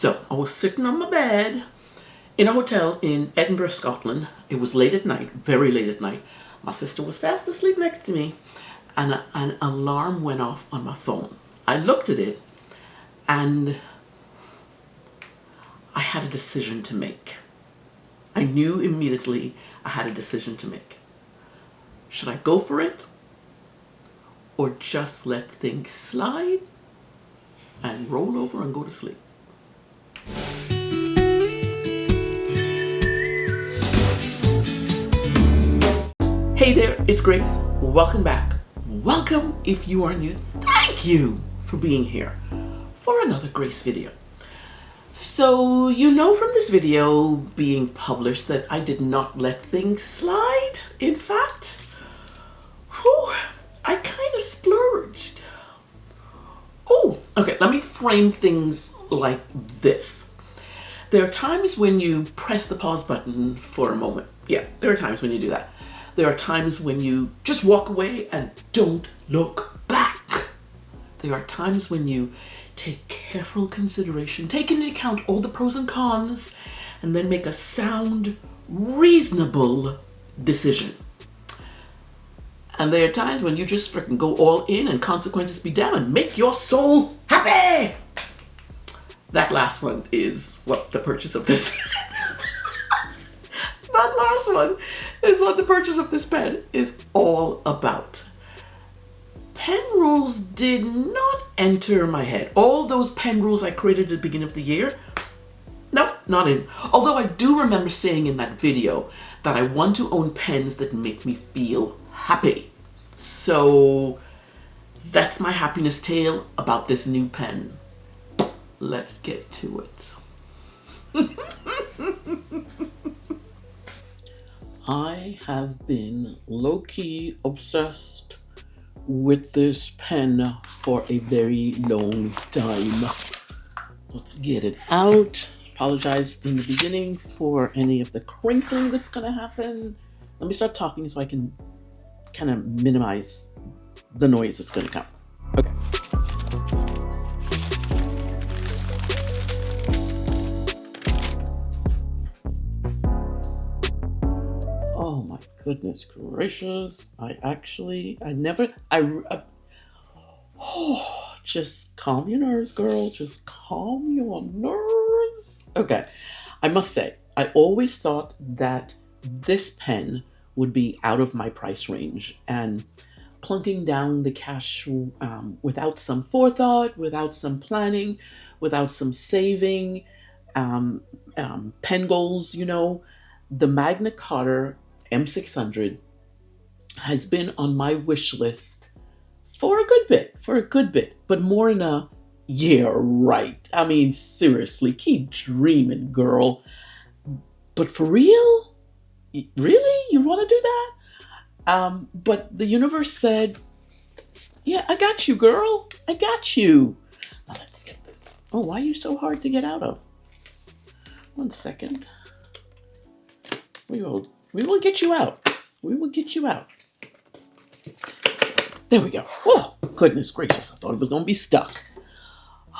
So I was sitting on my bed in a hotel in Edinburgh, Scotland. It was late at night, very late at night. My sister was fast asleep next to me, and an alarm went off on my phone. I looked at it, and I had a decision to make. I knew immediately I had a decision to make. Should I go for it, or just let things slide and roll over and go to sleep? Hey there, it's Grace. Welcome back. Welcome if you are new. Thank you for being here for another Grace video. So you know from this video being published that I did not let things slide. In fact, I kind of splurged. Oh, okay, let me frame things like this. There are times when you press the pause button for a moment. Yeah, there are times when you do that. There are times when you just walk away and don't look back. There are times when you take careful consideration, take into account all the pros and cons, and then make a sound, reasonable decision. And there are times when you just freaking go all in and consequences be damned and make your soul happy. That last one is what the purchase of this that last one is what the purchase of this pen is all about. Pen rules did not enter my head. All those pen rules I created at the beginning of the year, no, not in. Although I do remember saying in that video that I want to own pens that make me feel happy. So that's my happiness tale about this new pen. Let's get to it. I have been low-key obsessed with this pen for a very long time. Let's get it out. Apologize in the beginning for any of the crinkling that's gonna happen. Let me start talking so I can kind of minimize the noise that's gonna come. Okay. Oh my goodness gracious. Just calm your nerves, girl. Just calm your nerves. Okay. I must say, I always thought that this pen would be out of my price range, and plunking down the cash without some forethought, without some planning, without some saving, pen goals, you know, the Magna Carta M600 has been on my wish list for a good bit, but more in a, yeah, right. I mean, seriously, keep dreaming, girl. But for real? Really? You want to do that? But the universe said, yeah, I got you, girl. I got you. Now let's get this. Oh, why are you so hard to get out of? 1 second. We will get you out. We will get you out. There we go. Oh, goodness gracious. I thought it was going to be stuck.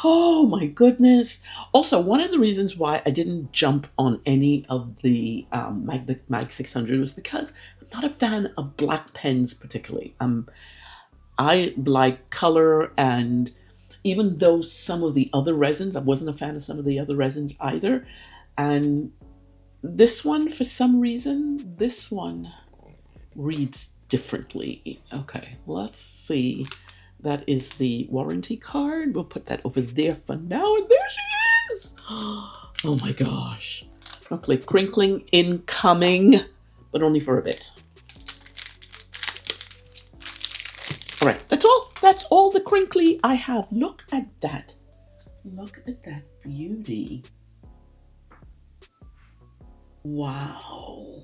Oh, my goodness. Also, one of the reasons why I didn't jump on any of the Mag 600 was because I'm not a fan of black pens particularly. I like color, and even though some of the other resins, I wasn't a fan of some of the other resins either. And this one, for some reason, this one reads differently. Okay, let's see. That is the warranty card. We'll put that over there for now. And there she is. Oh my gosh. Okay, crinkling incoming, but only for a bit. All right, that's all. That's all the crinkly I have. Look at that. Look at that beauty. Wow.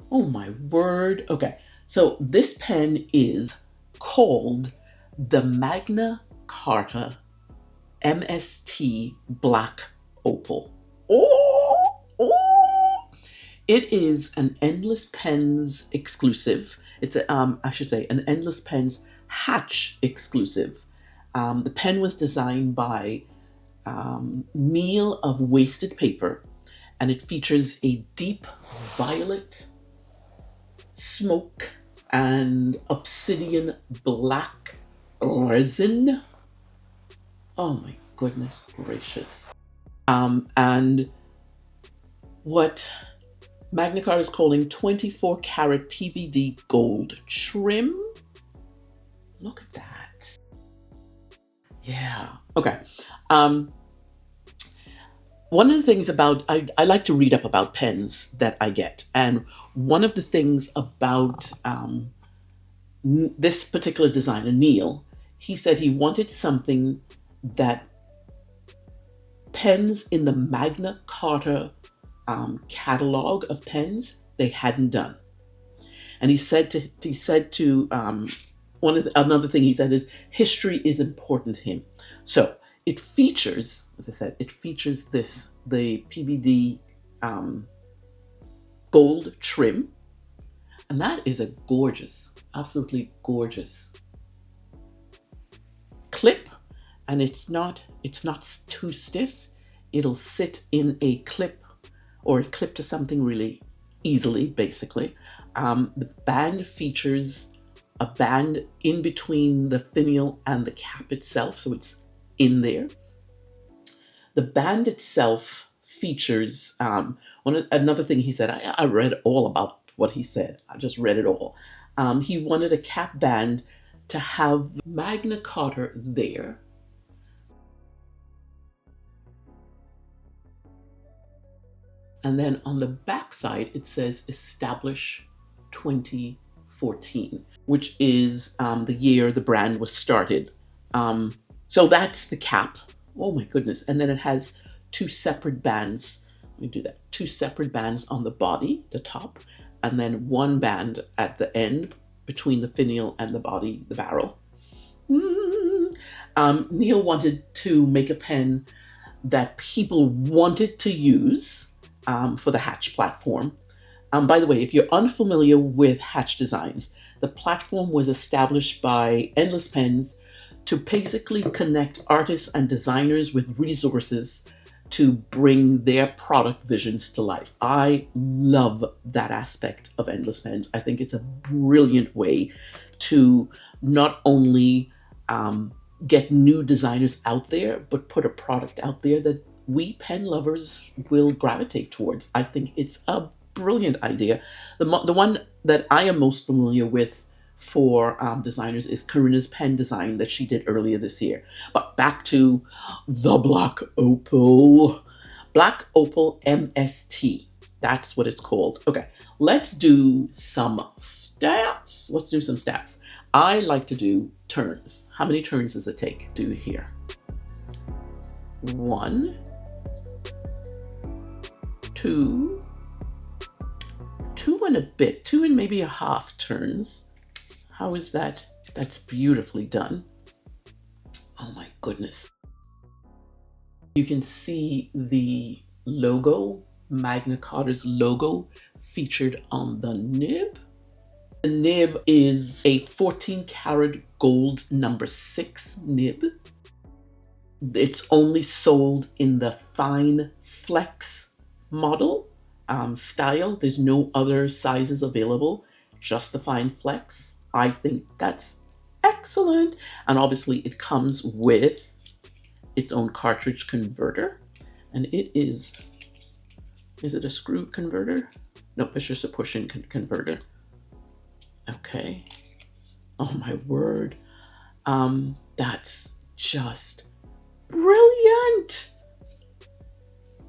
Oh my word. Okay, so this pen is called the Magna Carta MST Black Opal. It is an Endless Pens exclusive. It's an Endless Pens Hatch exclusive. The pen was designed by meal of wasted paper, and it features a deep violet smoke and obsidian black resin. Oh my goodness gracious. And what Magna Carta is calling 24 karat PVD gold trim. Look at that. Yeah. Okay. One of the things about, I like to read up about pens that I get. And one of the things about this particular designer, Neil, he said he wanted something that pens in the Magna Carta catalog of pens they hadn't done. And he said to another thing he said is history is important to him. So it features, as I said, the PVD gold trim, and that is a gorgeous, absolutely gorgeous clip, and it's not too stiff. It'll sit in a clip or clip to something really easily, basically. The band features a band in between the finial and the cap itself, so it's in there. The band itself features, another thing he said, I read all about what he said, I just read it all. He wanted a cap band to have Magna Carta there. And then on the back side, it says Establish 2014, which is the year the brand was started. So that's the cap. Oh my goodness. And then it has two separate bands. Let me do that. Two separate bands on the body, the top, and then one band at the end between the finial and the body, the barrel. Neil wanted to make a pen that people wanted to use for the Hatch platform. By the way, if you're unfamiliar with Hatch Designs, the platform was established by Endless Pens to basically connect artists and designers with resources to bring their product visions to life. I love that aspect of Endless Pens. I think it's a brilliant way to not only get new designers out there, but put a product out there that we pen lovers will gravitate towards. I think it's a brilliant idea. The one that I am most familiar with for designers is Karina's pen design that she did earlier this year. But back to the Black Opal. Black Opal MST. That's what it's called. Okay, let's do some stats. I like to do turns. How many turns does it take? Do here. 1, 2 and a bit, 2 and maybe a half turns. How is that? That's beautifully done. Oh my goodness. You can see the logo, Magna Carta's logo, featured on the nib. The nib is a 14 karat gold number 6 nib. It's only sold in the fine flex model style. There's no other sizes available, just the fine flex. I think that's excellent. And obviously it comes with its own cartridge converter. And it is it a screw converter? No, it's just a push-in converter. Okay. Oh my word. That's just brilliant.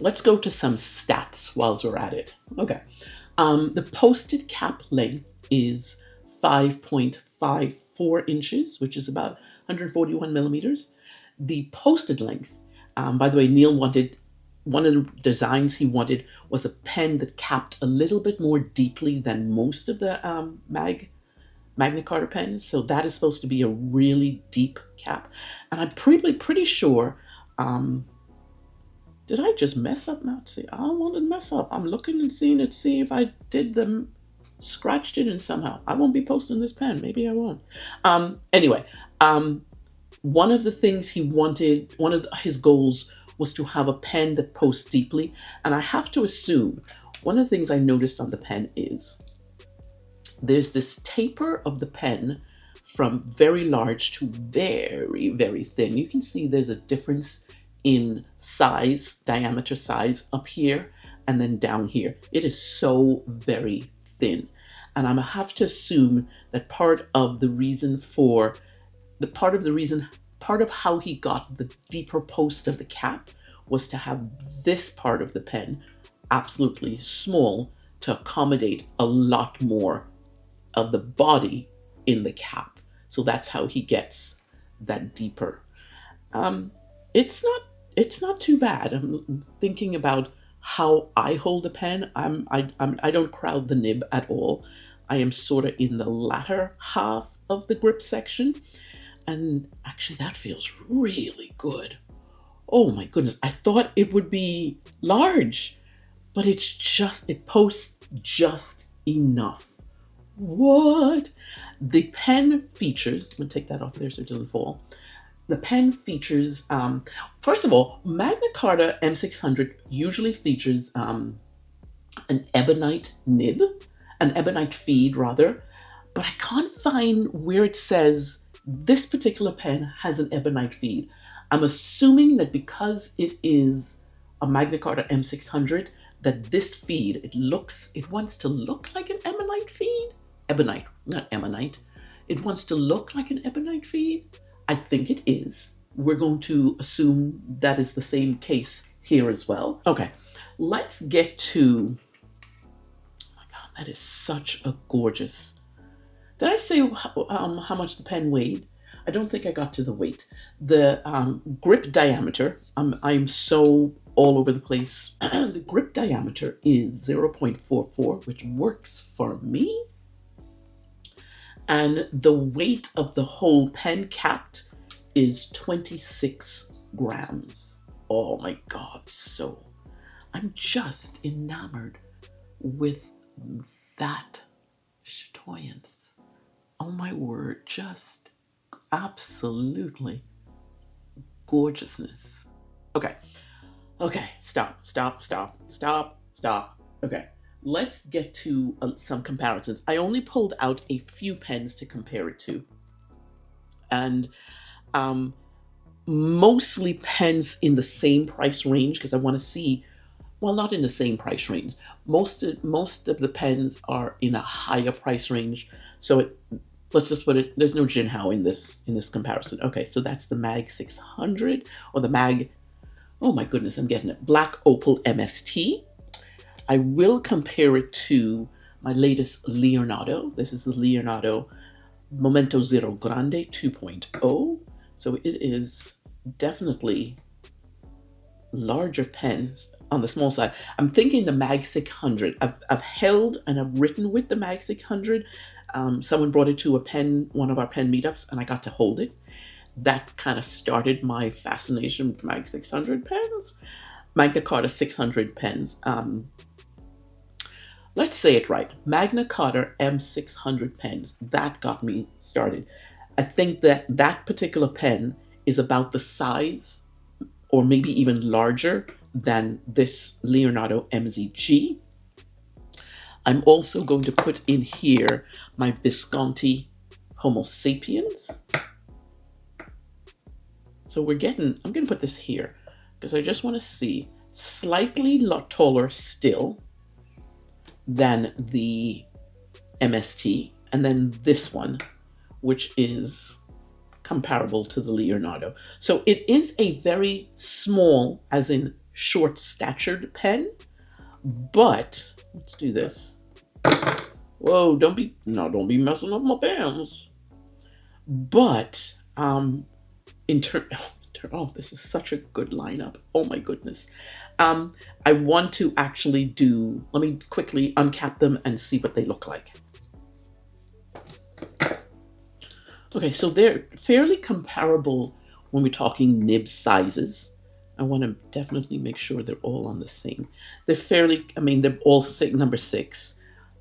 Let's go to some stats whilst we're at it. Okay. The posted cap length is 5.54 inches, which is about 141 millimeters. The posted length, by the way, Neil wanted, one of the designs he wanted was a pen that capped a little bit more deeply than most of the Magna Carta pens. So that is supposed to be a really deep cap. And I'm pretty sure, did I just mess up now? See, I don't want to mess up. I'm looking and seeing it, see if I did them, scratched it in somehow. I won't be posting this pen. Maybe I won't. Anyway, one of the things he wanted, one of his goals was to have a pen that posts deeply. And I have to assume, one of the things I noticed on the pen is there's this taper of the pen from very large to very, very thin. You can see there's a difference in size, diameter size up here and then down here. It is so very thin. And I'm gonna have to assume that part of how he got the deeper post of the cap was to have this part of the pen absolutely small to accommodate a lot more of the body in the cap. So that's how he gets that deeper. It's not too bad. I'm thinking about how I hold a pen. I don't crowd the nib at all. I am sort of in the latter half of the grip section, and actually that feels really good. Oh my goodness, I thought it would be large, but it posts just enough. What? The pen features, I'm gonna take that off there so it doesn't fall. The pen features, first of all, Magna Carta M600 usually features an ebonite nib, an ebonite feed rather, but I can't find where it says this particular pen has an ebonite feed. I'm assuming that because it is a Magna Carta M600, that this feed, it wants to look like an ebonite feed. Ebonite, not ammonite. It wants to look like an ebonite feed. I think it is. We're going to assume that is the same case here as well. Okay, let's get to, oh my God, that is such a gorgeous. Did I say how much the pen weighed? I don't think I got to the weight. The grip diameter, I'm so all over the place. The grip diameter is 0.44, which works for me. And the weight of the whole pen capped is 26 grams. Oh my God, so I'm just enamored with that chatoyance. Oh my word, just absolutely gorgeousness. Okay, stop. Okay. Let's get to some comparisons. I only pulled out a few pens to compare it to. And mostly pens in the same price range, because I want to see, well, not in the same price range. Most of the pens are in a higher price range. So let's just put it, there's no Jinhao in this comparison. Okay, so that's the Mag 600, or the Mag, oh my goodness, I'm getting it, Black Opal MST. I will compare it to my latest Leonardo. This is the Leonardo Momento Zero Grande 2.0. So it is definitely larger pens on the small side. I'm thinking the Mag 600. I've held and I've written with the Mag 600. Someone brought it to one of our pen meetups, and I got to hold it. That kind of started my fascination with Mag 600 pens. Magna Carta 600 pens. Let's say it right. Magna Carta M600 pens. That got me started. I think that particular pen is about the size, or maybe even larger, than this Leonardo MZG. I'm also going to put in here my Visconti Homo sapiens. So I'm going to put this here because I just want to see, slightly taller still than the MST, and then this one, which is comparable to the Leonardo. So it is a very small, as in short-statured pen, but let's do this. Whoa, don't be messing up my pens. But this is such a good lineup. Oh my goodness. I want to actually let me quickly uncap them and see what they look like. Okay, so they're fairly comparable when we're talking nib sizes. I want to definitely make sure they're all on the same. They're all number 6.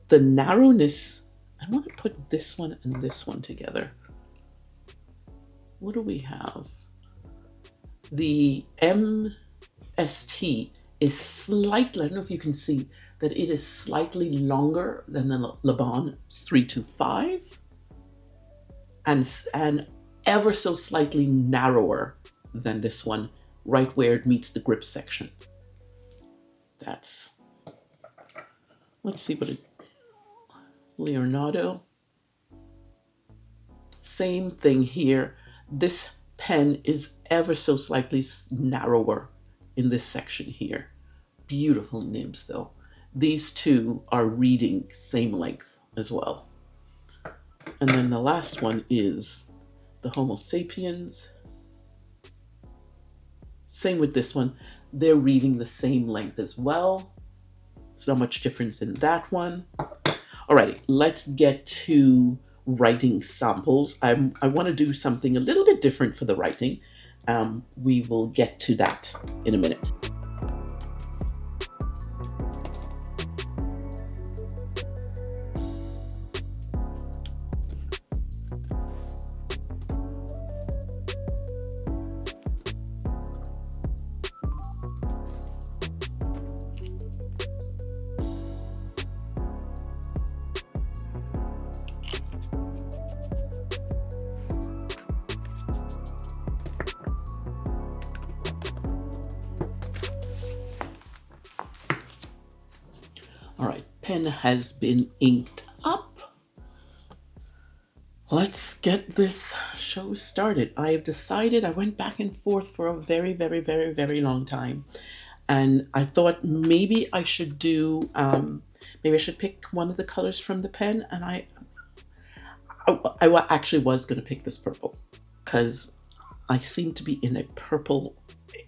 The narrowness, I want to put this one and this one together. What do we have? The ST is slightly, I don't know if you can see, that it is slightly longer than the Laban 325 and ever so slightly narrower than this one, right where it meets the grip section. That's, let's see what it, Leonardo. Same thing here. This pen is ever so slightly narrower in this section here. Beautiful nibs though. These two are reading same length as well. And then the last one is the Homo sapiens. Same with this one. They're reading the same length as well. There's not much difference in that one. Alrighty, let's get to writing samples. I want to do something a little bit different for the writing. We will get to that in a minute. All right, pen has been inked up. Let's get this show started. I have decided, I went back and forth for a very, very, very, very long time. And I thought maybe I should do, maybe I should pick one of the colors from the pen. And I actually was going to pick this purple because I seem to be in a purple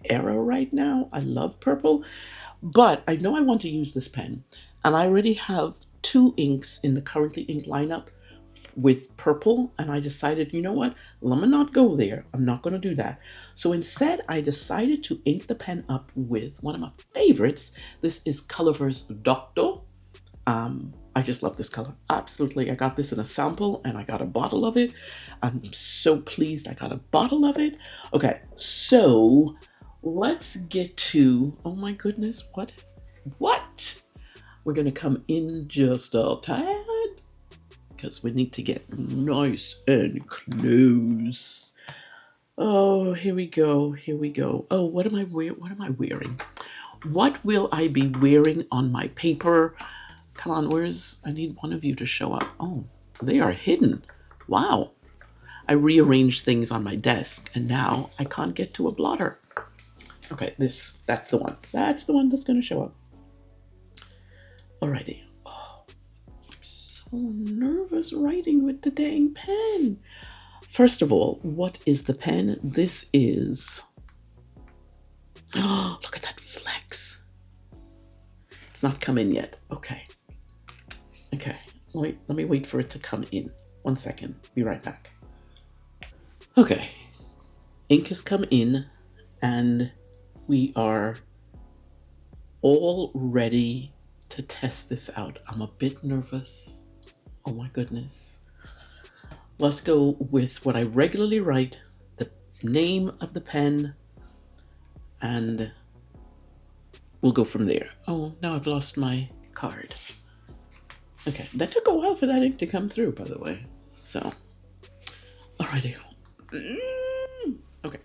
era right now. I love purple, but I know I want to use this pen. And I already have 2 inks in the currently inked lineup with purple. And I decided, you know what? Let me not go there. I'm not going to do that. So instead, I decided to ink the pen up with one of my favorites. This is Colorverse Doctor. I just love this color. Absolutely. I got this in a sample and I got a bottle of it. I'm so pleased I got a bottle of it. Okay, so let's get to, oh my goodness, what? We're going to come in just a tad because we need to get nice and close. Oh, here we go. Oh, what am I wearing? What will I be wearing on my paper? Come on, I need one of you to show up. Oh, they are hidden. Wow. I rearranged things on my desk and now I can't get to a blotter. Okay, that's the one. That's the one that's going to show up. Alrighty. Oh, I'm so nervous writing with the dang pen. First of all, what is the pen? This is... Oh, look at that flex. It's not come in yet. Okay. Let me wait for it to come in. 1 second. Be right back. Okay. Ink has come in and we are all ready to test this out. I'm a bit nervous. Oh my goodness. Let's go with what I regularly write, the name of the pen, and we'll go from there. Oh, now I've lost my card. Okay, that took a while for that ink to come through, by the way. So, alrighty. Okay.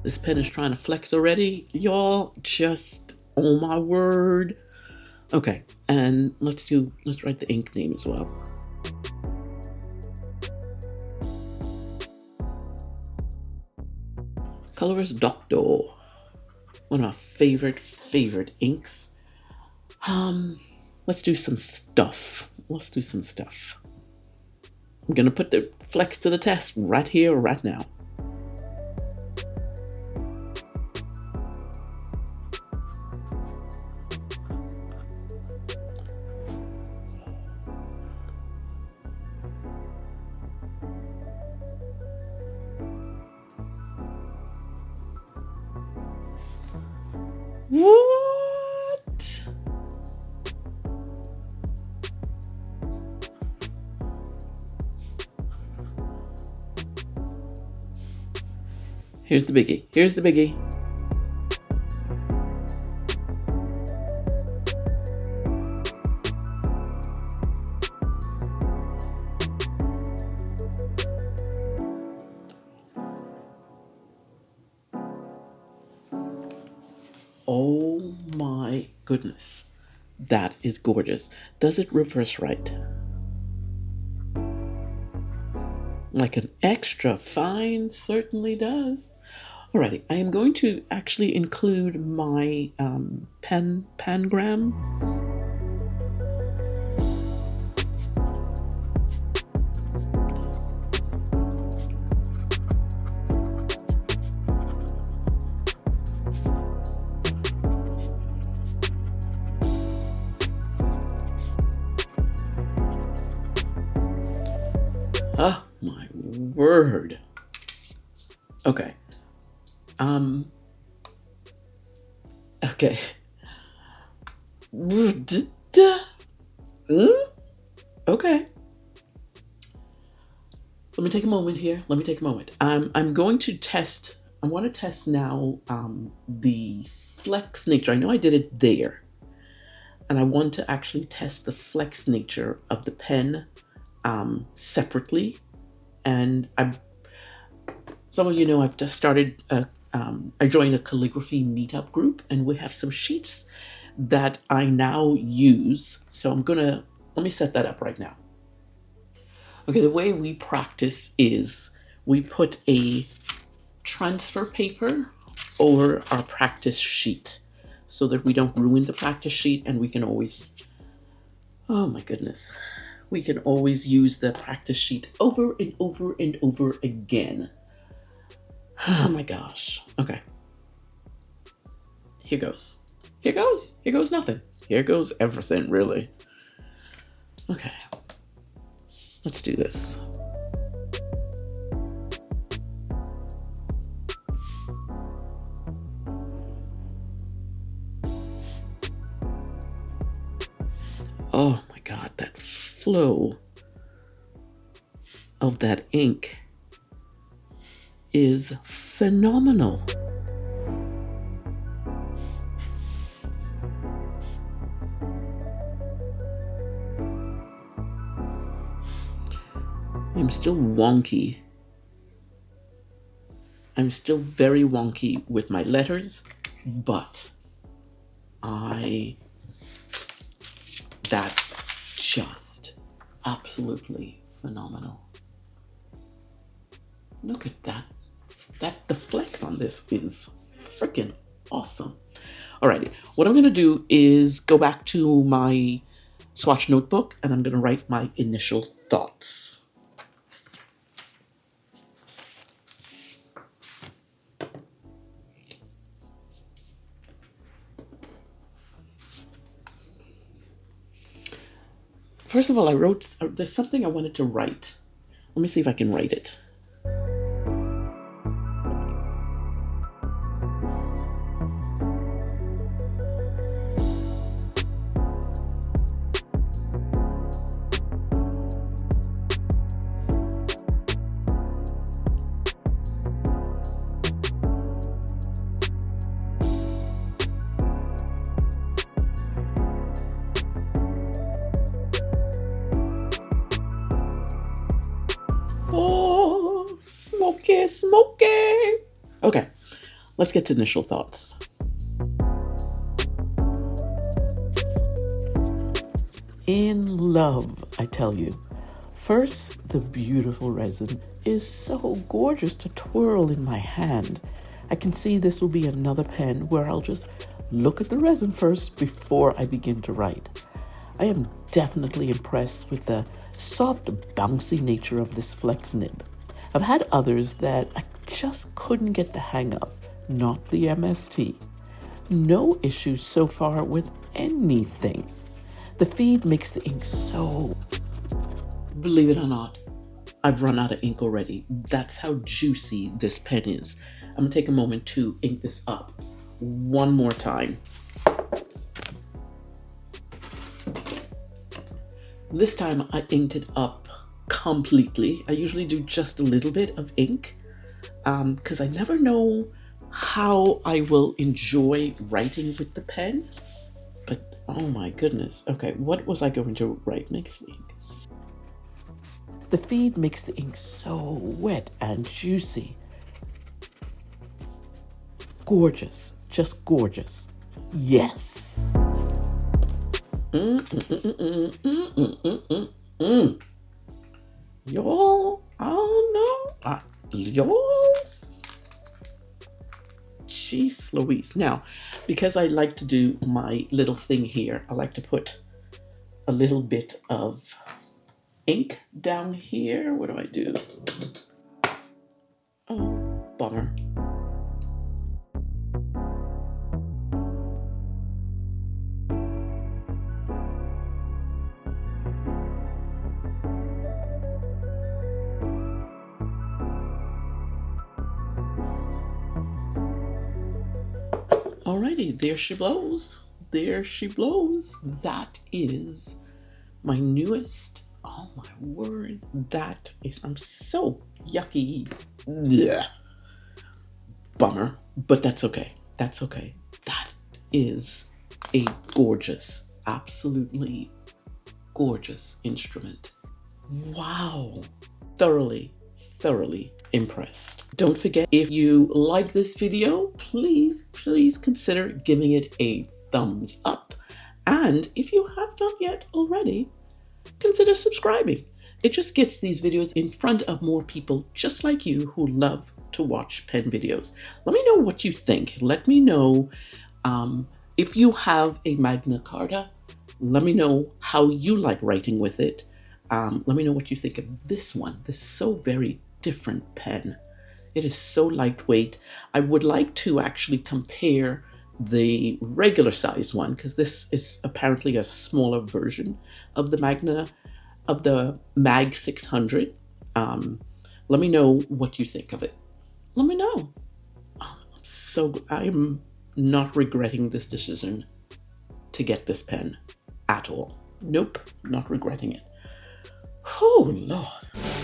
This pen is trying to flex already, y'all. Just, oh my word. Okay, and let's write the ink name as well. Colorverse Doctor. One of my favorite inks. Let's do some stuff. I'm gonna put the flex to the test right here, right now. What? Here's the biggie. Here's the biggie. Oh my goodness. That is gorgeous. Does it reverse right? Like an extra fine certainly does. Alrighty, I am going to actually include my pangram. Oh my word. Okay. Okay. Okay. Let me take a moment here. Let me take a moment. I'm going to test. I want to test now the flex nature. I know I did it there. And I want to actually test the flex nature of the pen separately. And some of you know I've just started, I joined a calligraphy meetup group, and we have some sheets that I now use. So let me set that up right now. Okay, the way we practice is we put a transfer paper over our practice sheet so that we don't ruin the practice sheet, and we can always, oh my goodness, we can always use the practice sheet over and over and over again. Oh my gosh. Okay. Here goes. Here goes. Here goes nothing. Here goes everything, really. Okay. Let's do this. Oh my God, that flow of that ink is phenomenal. I'm still wonky. I'm still very wonky with my letters, but that's just absolutely phenomenal. Look at that. The flex on this is freaking awesome. Alrighty, what I'm gonna do is go back to my swatch notebook, and I'm gonna write my initial thoughts. First of all, there's something I wanted to write. Let me see if I can write it. Oh, smoky, smoky. Okay, let's get to initial thoughts. In love, I tell you. First, the beautiful resin is so gorgeous to twirl in my hand. I can see this will be another pen where I'll just look at the resin first before I begin to write. I am definitely impressed with the soft, bouncy nature of this flex nib. I've had others that I just couldn't get the hang of, not the MST. No issues so far with anything. The feed makes the ink so... Believe it or not, I've run out of ink already. That's how juicy this pen is. I'm gonna take a moment to ink this up. one more time. This time I inked it up completely. I usually do just a little bit of ink because I never know how I will enjoy writing with the pen. But oh my goodness. Okay, what was I going to write? Makes the ink. The feed makes the ink so wet and juicy. Gorgeous, just gorgeous. Yes. Y'all, oh no, y'all. Jeez Louise. Now, because I like to do my little thing here, I like to put a little bit of ink down here. What do I do? Oh, bummer. Alrighty, there she blows. There she blows. That is my newest. Oh my word. That is, I'm so yucky. Yeah. Bummer, but that's okay. That's okay. That is a gorgeous, absolutely gorgeous instrument. Wow. Thoroughly impressed. Don't forget, if you like this video, please consider giving it a thumbs up. And if you have not yet already, consider subscribing. It just gets these videos in front of more people just like you who love to watch pen videos. Let me know what you think. Let me know if you have a Magna Carta. Let me know how you like writing with it. Let me know what you think of this one. This so very different pen. It is so lightweight. I would like to actually compare the regular size one, because this is apparently a smaller version of the Magna, of the Mag 600. Let me know what you think of it. Let me know. I'm not regretting this decision to get this pen at all. Nope, not regretting it. Oh, Lord.